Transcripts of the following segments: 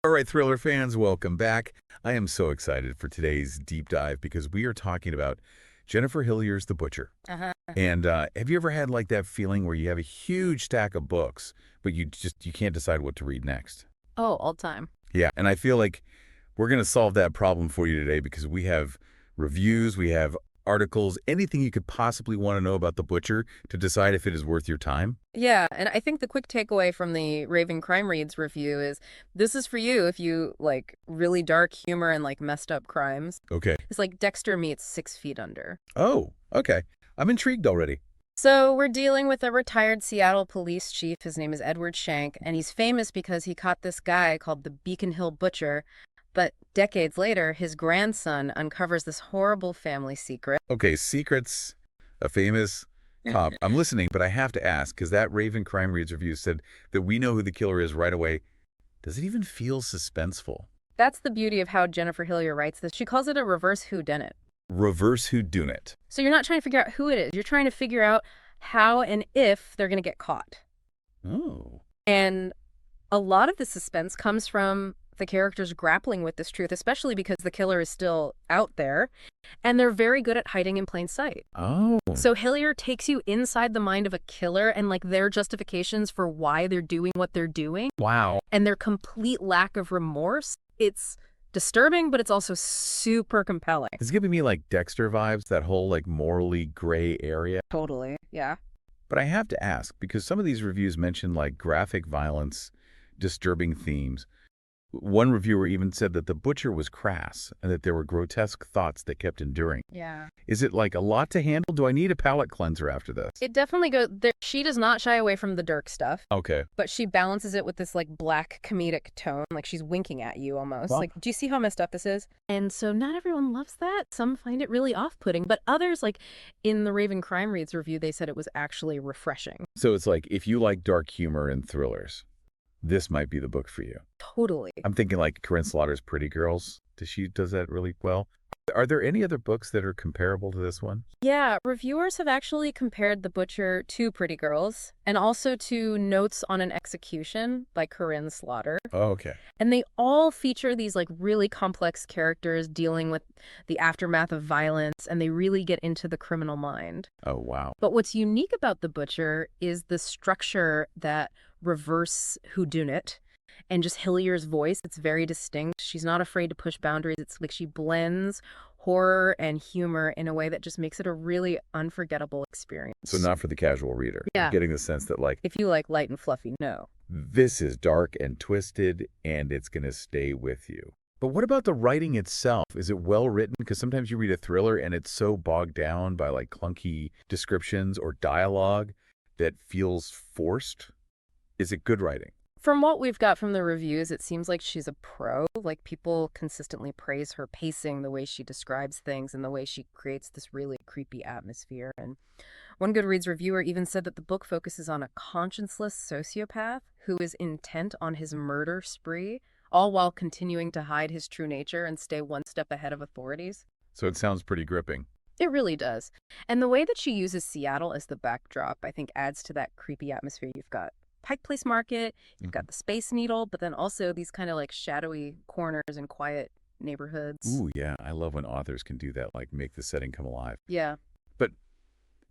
All right, thriller fans, welcome back. I am so excited for today's deep dive because we are talking about Jennifer Hillier's The Butcher. Uh-huh. And have you ever had like that feeling where you have a huge stack of books, but you can't decide what to read next? Oh, all time. Yeah, and I feel like we're going to solve that problem for you today because we have reviews, we have articles, anything you could possibly want to know about The Butcher to decide if it is worth your time. Yeah, and I think the quick takeaway from the Raven Crime Reads review is this is for you if you like really dark humor and like messed up crimes. Okay. It's like Dexter meets 6 Feet Under. Oh, okay. I'm intrigued already. So we're dealing with a retired Seattle police chief. His name is Edward Shank, and he's famous because he caught this guy called the Beacon Hill Butcher. But decades later, his grandson uncovers this horrible family secret. Okay, secrets, a famous cop. I'm listening, but I have to ask, because that Raven Crime Reads review said that we know who the killer is right away. Does it even feel suspenseful? That's the beauty of how Jennifer Hillier writes this. She calls it a reverse whodunit. Reverse whodunit. So you're not trying to figure out who it is. You're trying to figure out how and if they're going to get caught. Oh. And a lot of the suspense comes from the characters grappling with this truth, especially because the killer is still out there, and they're very good at hiding in plain sight. Oh. So Hillier takes you inside the mind of a killer and like their justifications for why they're doing what they're doing Wow. and their complete lack of remorse. It's disturbing, but it's also super compelling. It's giving me like Dexter vibes, that whole like morally gray area. Totally. Yeah. But I have to ask, because some of these reviews mention like graphic violence, disturbing themes. One reviewer even said that The Butcher was crass and that there were grotesque thoughts that kept enduring. Yeah. Is it like a lot to handle? Do I need a palate cleanser after this? It definitely goes there. She does not shy away from the dark stuff, Okay. but she balances it with this like black comedic tone. Like she's winking at you almost. Well. Like, do you see how messed up this is? And so not everyone loves that. Some find it really off-putting, but others, like in the Raven Crime Reads review, they said it was actually refreshing. So it's like, if you like dark humor and thrillers, this might be the book for you. Totally. I'm thinking like Corinne Slaughter's Pretty Girls. Does that really well? Are there any other books that are comparable to this one? Yeah, reviewers have actually compared The Butcher to Pretty Girls and also to Notes on an Execution by Corinne Slaughter. Oh, okay. And they all feature these like really complex characters dealing with the aftermath of violence, and they really get into the criminal mind. Oh, wow. But what's unique about The Butcher is the structure, that reverse whodunit, and just Hillier's voice. It's very distinct. She's not afraid to push boundaries. It's like she blends horror and humor in a way that just makes it a really unforgettable experience. So not for the casual reader. Yeah. I'm getting the sense that like, If you like light and fluffy, no. this is dark and twisted and it's going to stay with you. But what about the writing itself? Is it well written? Because sometimes you read a thriller and it's so bogged down by like clunky descriptions or dialogue that feels forced. Is it good writing? From what we've got from the reviews, it seems like she's a pro. Like, people consistently praise her pacing, the way she describes things, and the way she creates this really creepy atmosphere. And one Goodreads reviewer even said that the book focuses on a conscienceless sociopath who is intent on his murder spree, all while continuing to hide his true nature and stay one step ahead of authorities. So it sounds pretty gripping. It really does. And the way that she uses Seattle as the backdrop, I think, adds to that creepy atmosphere. You've got Pike Place Market, you've got the Space Needle, but then also these kind of like shadowy corners and quiet neighborhoods. Ooh, yeah. I love when authors can do that, like make the setting come alive. Yeah. But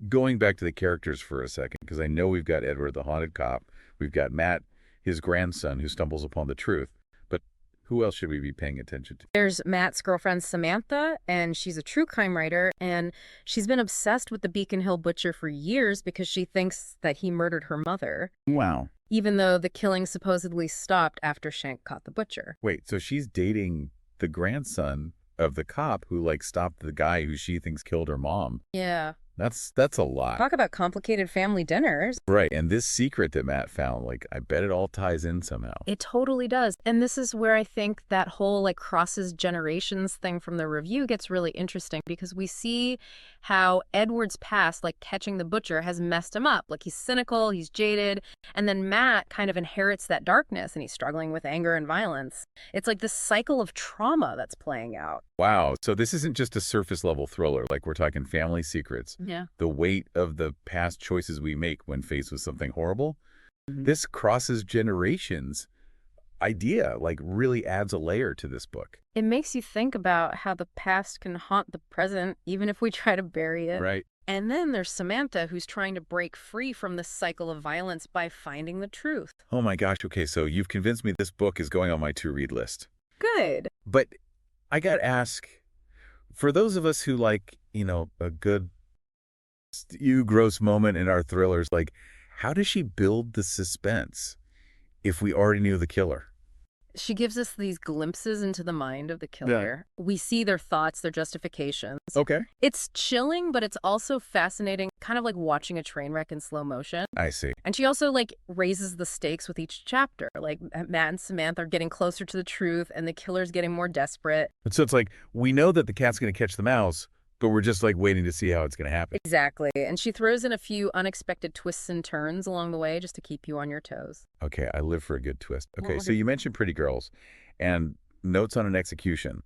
going back to the characters for a second, because I know we've got Edward the haunted cop, we've got Matt, his grandson, who stumbles upon the truth. But who else should we be paying attention to? There's Matt's girlfriend, Samantha, and she's a true crime writer, and she's been obsessed with the Beacon Hill Butcher for years because she thinks that he murdered her mother, Wow. even though the killing supposedly stopped after Shank caught the butcher. Wait, so she's dating the grandson of the cop who like stopped the guy who she thinks killed her mom. Yeah. That's a lot. Talk about complicated family dinners. Right. And this secret that Matt found, like, I bet it all ties in somehow. It totally does. And this is where I think that whole like crosses generations thing from the review gets really interesting, because we see how Edward's past, like catching the butcher, has messed him up. Like, he's cynical, he's jaded, and then Matt kind of inherits that darkness and he's struggling with anger and violence. It's like this cycle of trauma that's playing out. Wow. So this isn't just a surface level thriller. Like, we're talking family secrets. Yeah. The weight of the past choices we make when faced with something horrible. Mhm. This crosses generations. idea like really adds a layer to this book. It makes you think about how the past can haunt the present, even if we try to bury it. Right. And then there's Samantha, who's trying to break free from this cycle of violence by finding the truth. Oh my gosh. Okay, so you've convinced me this book is going on my to-read list. Good. But I got to ask, for those of us who like, a good gross moment in our thrillers, like, how does she build the suspense if we already knew the killer? She gives us these glimpses into the mind of the Yeah. killer. We see their thoughts, their justifications. Okay. It's chilling, but it's also fascinating, kind of like watching a train wreck in slow motion. I see. And she also, raises the stakes with each chapter. Like, Matt and Samantha are getting closer to the truth, and the killer's getting more desperate. And so it's like, we know that the cat's going to catch the mouse, but we're just like waiting to see how it's going to happen. Exactly. And she throws in a few unexpected twists and turns along the way just to keep you on your toes. Okay, I live for a good twist. Okay, Well, so you mentioned Pretty Girls and Notes on an Execution.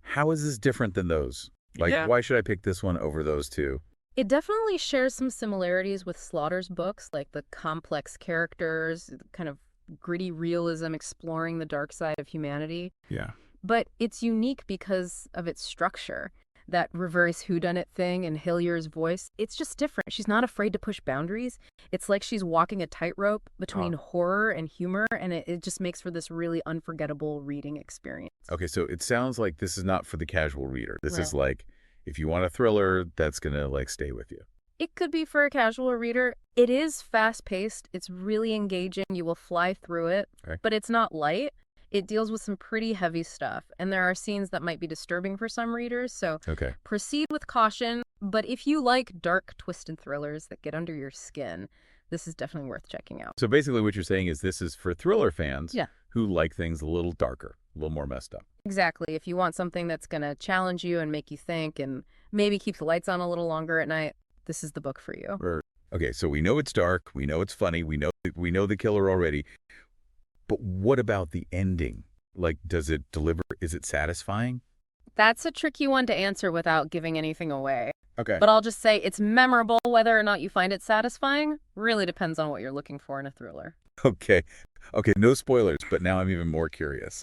How is this different than those? Like, Yeah. why should I pick this one over those two? It definitely shares some similarities with Slaughter's books, like the complex characters, kind of gritty realism exploring the dark side of humanity. Yeah. But it's unique because of its structure. That reverse whodunit thing in Hillier's voice, it's just different. She's not afraid to push boundaries. It's like she's walking a tightrope between horror and humor, and it just makes for this really unforgettable reading experience. Okay, so it sounds like this is not for the casual reader. This is Right. like, if you want a thriller, that's going to like stay with you. It could be for a casual reader. It is fast-paced. It's really engaging. You will fly through it, Okay. but it's not light. It deals with some pretty heavy stuff, and there are scenes that might be disturbing for some readers, so Okay. proceed with caution. But if you like dark, twisted thrillers that get under your skin, this is definitely worth checking out. So basically what you're saying is this is for thriller fans Yeah. who like things a little darker, a little more messed up. Exactly. If you want something that's going to challenge you and make you think and maybe keep the lights on a little longer at night, this is the book for you. Okay, so we know it's dark, we know it's funny, we know the killer already. But what about the ending? Like, does it deliver? Is it satisfying? That's a tricky one to answer without giving anything away. Okay. But I'll just say it's memorable. Whether or not you find it satisfying really depends on what you're looking for in a thriller. Okay, no spoilers, but now I'm even more curious.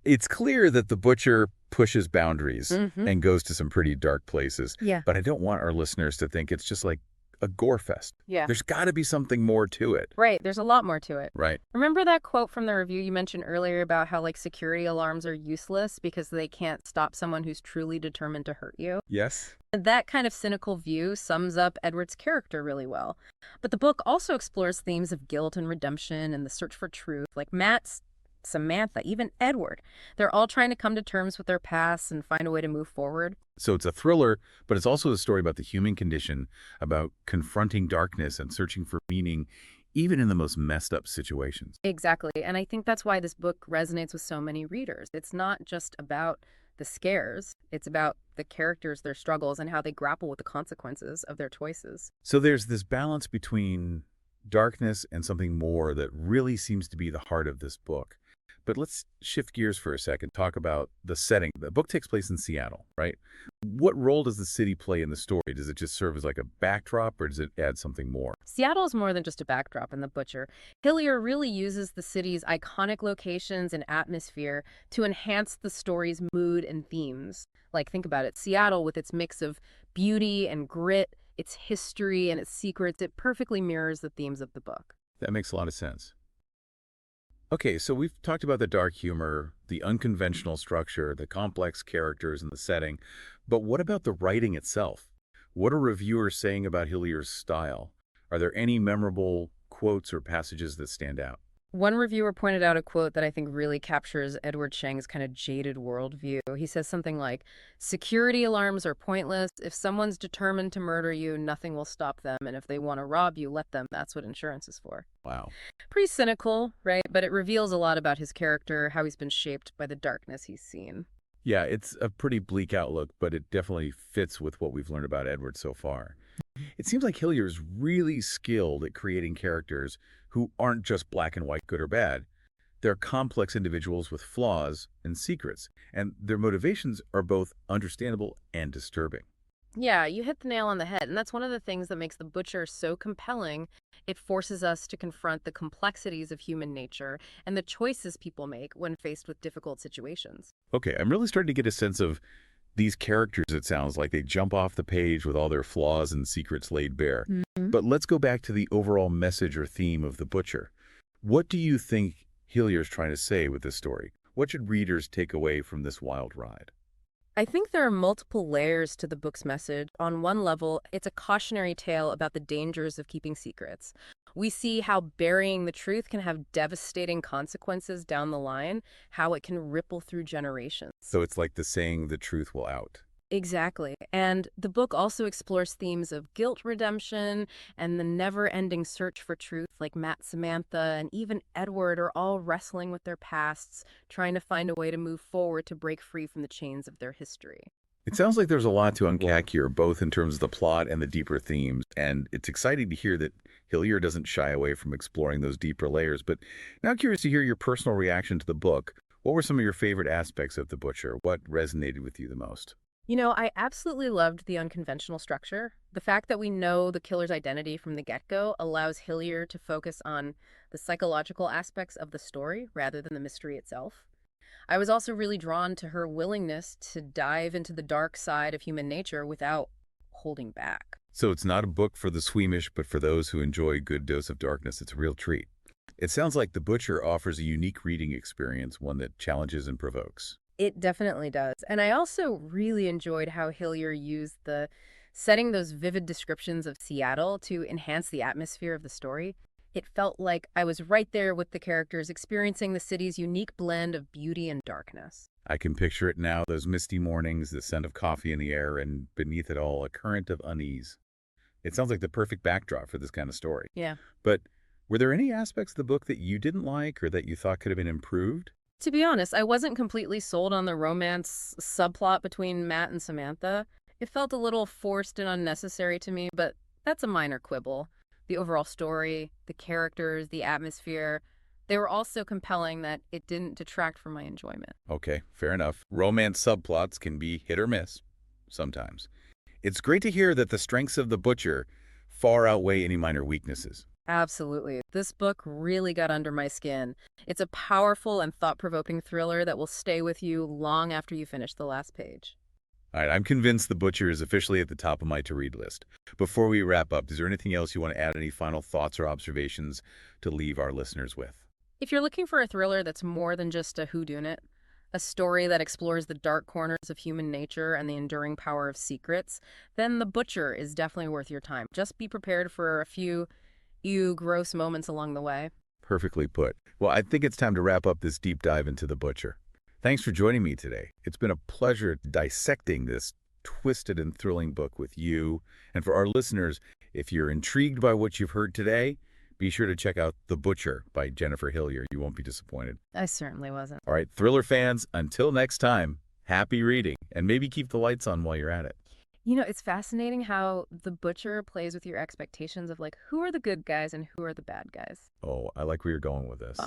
It's clear that the butcher pushes boundaries and goes to some pretty dark places. Yeah. But I don't want our listeners to think it's just like a gore fest. Yeah. There's got to be something more to it. Right. There's a lot more to it. Right. Remember that quote from the review you mentioned earlier about how security alarms are useless because they can't stop someone who's truly determined to hurt you? Yes. That kind of cynical view sums up Edward's character really well. But the book also explores themes of guilt and redemption and the search for truth, like Matt's, Samantha, even Edward. They're all trying to come to terms with their past and find a way to move forward. So it's a thriller, but it's also a story about the human condition, about confronting darkness and searching for meaning, even in the most messed up situations. Exactly. And I think that's why this book resonates with so many readers. It's not just about the scares. It's about the characters, their struggles, and how they grapple with the consequences of their choices. So there's this balance between darkness and something more that really seems to be the heart of this book. But let's shift gears for a second, talk about the setting. The book takes place in Seattle, right? What role does the city play in the story? Does it just serve as like a backdrop, or does it add something more? Seattle is more than just a backdrop in The Butcher. Hillier really uses the city's iconic locations and atmosphere to enhance the story's mood and themes. Like, think about it. Seattle, with its mix of beauty and grit, its history and its secrets, it perfectly mirrors the themes of the book. That makes a lot of sense. Okay, so we've talked about the dark humor, the unconventional structure, the complex characters, and the setting. But what about the writing itself? What are reviewers saying about Hillier's style? Are there any memorable quotes or passages that stand out? One reviewer pointed out a quote that I think really captures Edward Cheng's kind of jaded worldview. He says something like, "Security alarms are pointless. If someone's determined to murder you, nothing will stop them. And if they want to rob you, let them. That's what insurance is for." Wow. Pretty cynical, right? But it reveals a lot about his character, how he's been shaped by the darkness he's seen. Yeah, it's a pretty bleak outlook, but it definitely fits with what we've learned about Edward so far. It seems like Hillier's really skilled at creating characters who aren't just black and white, good or bad. They're complex individuals with flaws and secrets, and their motivations are both understandable and disturbing. Yeah, you hit the nail on the head. And that's one of the things that makes The Butcher so compelling. It forces us to confront the complexities of human nature and the choices people make when faced with difficult situations. Okay, I'm really starting to get a sense of these characters, it sounds like they jump off the page with all their flaws and secrets laid bare. Mhm. But let's go back to the overall message or theme of The Butcher. What do you think Hillier's trying to say with this story? What should readers take away from this wild ride? I think there are multiple layers to the book's message. On one level, it's a cautionary tale about the dangers of keeping secrets. We see how burying the truth can have devastating consequences down the line, how it can ripple through generations. So it's like the saying, the truth will out. Exactly. And the book also explores themes of guilt redemption and the never ending search for truth, like Matt, Samantha, and even Edward are all wrestling with their pasts, trying to find a way to move forward to break free from the chains of their history. It sounds like there's a lot to unpack here, both in terms of the plot and the deeper themes, and it's exciting to hear that Hillier doesn't shy away from exploring those deeper layers. But now curious to hear your personal reaction to the book. What were some of your favorite aspects of The Butcher? What resonated with you the most? I absolutely loved the unconventional structure. The fact that we know the killer's identity from the get-go allows Hillier to focus on the psychological aspects of the story rather than the mystery itself. I was also really drawn to her willingness to dive into the dark side of human nature without holding back. So it's not a book for the squeamish, but for those who enjoy a good dose of darkness. It's a real treat. It sounds like The Butcher offers a unique reading experience, one that challenges and provokes. It definitely does. And I also really enjoyed how Hillier used the setting those vivid descriptions of Seattle to enhance the atmosphere of the story. It felt like I was right there with the characters experiencing the city's unique blend of beauty and darkness. I can picture it now, those misty mornings, the scent of coffee in the air, and beneath it all, a current of unease. It sounds like the perfect backdrop for this kind of story. Yeah. But were there any aspects of the book that you didn't like or that you thought could have been improved? To be honest, I wasn't completely sold on the romance subplot between Matt and Samantha. It felt a little forced and unnecessary to me, but that's a minor quibble. The overall story, the characters, the atmosphere, they were all so compelling that it didn't detract from my enjoyment. Okay, fair enough. Romance subplots can be hit or miss sometimes. It's great to hear that the strengths of The Butcher far outweigh any minor weaknesses. Absolutely. This book really got under my skin. It's a powerful and thought-provoking thriller that will stay with you long after you finish the last page. All right, I'm convinced The Butcher is officially at the top of my to-read list. Before we wrap up, is there anything else you want to add, any final thoughts or observations to leave our listeners with? If you're looking for a thriller that's more than just a whodunit, a story that explores the dark corners of human nature and the enduring power of secrets, then The Butcher is definitely worth your time. Just be prepared for a few gross moments along the way. Perfectly put. Well, I think it's time to wrap up this deep dive into The Butcher. Thanks for joining me today. It's been a pleasure dissecting this twisted and thrilling book with you. And for our listeners, if you're intrigued by what you've heard today, be sure to check out The Butcher by Jennifer Hillier. You won't be disappointed. I certainly wasn't. All right, thriller fans, until next time, happy reading, and maybe keep the lights on while you're at it. It's fascinating how The Butcher plays with your expectations of like who are the good guys and who are the bad guys. Oh, I like where you're going with this.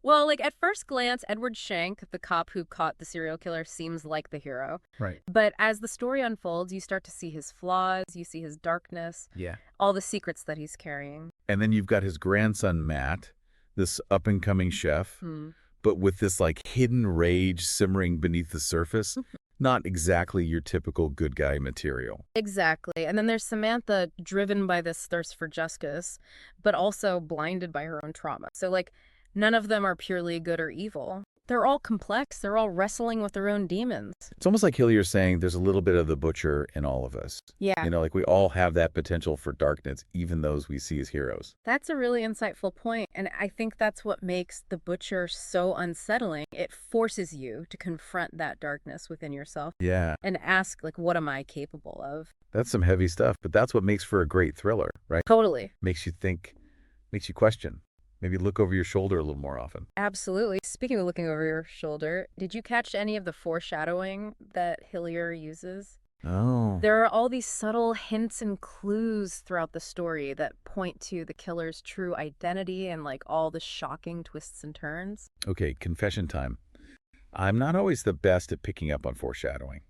Well, like at first glance, Edward Shank, the cop who caught the serial killer, seems like the hero. Right. But as the story unfolds, you start to see his flaws, you see his darkness, Yeah. all the secrets that he's carrying. And then you've got his grandson, Matt, this up-and-coming chef, Hmm. but with this like hidden rage simmering beneath the surface. Not exactly your typical good guy material. Exactly. And then there's Samantha, driven by this thirst for justice, but also blinded by her own trauma. So, like, none of them are purely good or evil. They're all complex. They're all wrestling with their own demons. It's almost like Hillier saying there's a little bit of the butcher in all of us. Yeah, Like we all have that potential for darkness, even those we see as heroes. that's a really insightful point. And I think that's what makes The Butcher so unsettling. It forces you to confront that darkness within yourself Yeah, and ask, like, what am I capable of? that's some heavy stuff, but that's what makes for a great thriller, right? Totally. Makes you think, makes you question. Maybe look over your shoulder a little more often. Absolutely. Speaking of looking over your shoulder, did you catch any of the foreshadowing that Hillier uses? Oh. There are all these subtle hints and clues throughout the story that point to the killer's true identity and like all the shocking twists and turns. Okay, confession time. I'm not always the best at picking up on foreshadowing.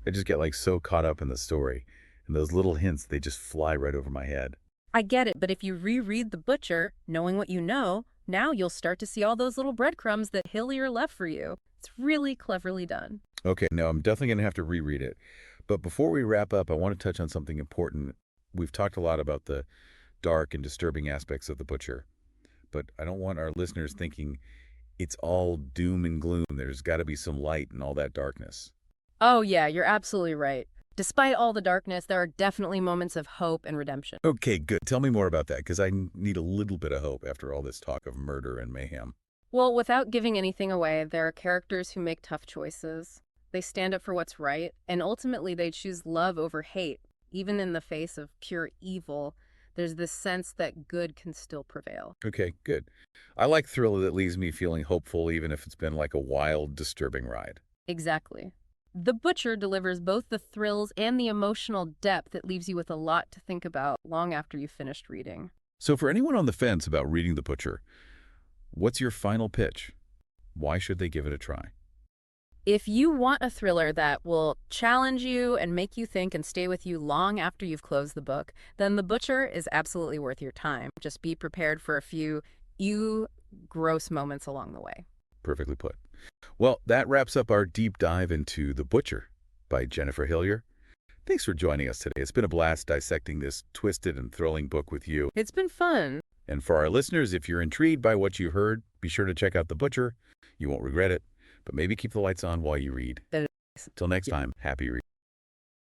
I just get like so caught up in the story, and those little hints, they just fly right over my head. I get it, but if you reread The Butcher, knowing what you know, now you'll start to see all those little breadcrumbs that Hillier left for you. It's really cleverly done. Okay, no, I'm definitely going to have to reread it. But before we wrap up, I want to touch on something important. We've talked a lot about the dark and disturbing aspects of The Butcher, but I don't want our listeners thinking it's all doom and gloom. There's got to be some light in all that darkness. Oh, yeah, you're absolutely right. Despite all the darkness, there are definitely moments of hope and redemption. Okay, good. Tell me more about that, because I need a little bit of hope after all this talk of murder and mayhem. Well, without giving anything away, there are characters who make tough choices. They stand up for what's right, and ultimately they choose love over hate. Even in the face of pure evil, there's this sense that good can still prevail. Okay, good. I like thriller that leaves me feeling hopeful, even if it's been like a wild, disturbing ride. Exactly. The Butcher delivers both the thrills and the emotional depth that leaves you with a lot to think about long after you've finished reading. So for anyone on the fence about reading The Butcher, what's your final pitch? Why should they give it a try? If you want a thriller that will challenge you and make you think and stay with you long after you've closed the book, then The Butcher is absolutely worth your time. Just be prepared for a few gross moments along the way. Perfectly put. Well, that wraps up our deep dive into The Butcher by Jennifer Hillier. Thanks for joining us today. It's been a blast dissecting this twisted and thrilling book with you. It's been fun. And for our listeners, if you're intrigued by what you heard, be sure to check out The Butcher. You won't regret it, but maybe keep the lights on while you read. Till next time, happy reading.